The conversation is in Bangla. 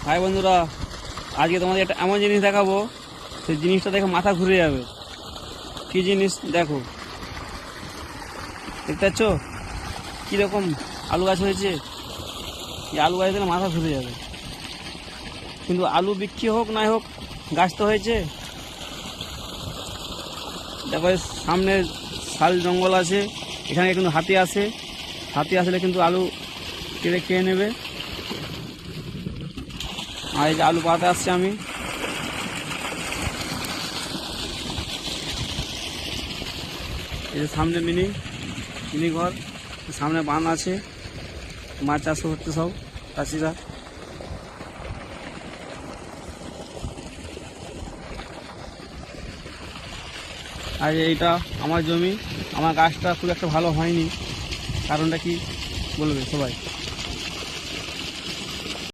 হাই বন্ধুরা, আজকে তোমাদের একটা এমন জিনিস দেখাবো, সেই জিনিসটা দেখে মাথা ঘুরে যাবে। কি জিনিস দেখো, দেখতে পাচ্ছ কীরকম আলু গাছ হয়েছে। এই আলু গাছ দেখলে মাথা ঘুরে যাবে, কিন্তু আলু বিক্রি হোক নাই হোক গাছ তো হয়েছে। দেখো সামনে শাল জঙ্গল আছে, এখানে কিন্তু হাতি আসলে কিন্তু আলু কেটে খেয়ে নেবে। আর এই যে আলু পাড়াতে আসছি আমি। এই যে সামনে মিনি ঘর, সামনে বান আছে, মাছ চাষ করতে সব চাষিরা। আর এইটা আমার জমি, আমার গাছটা খুব একটা ভালো হয়নি, কারণটা কি বলবে সবাই?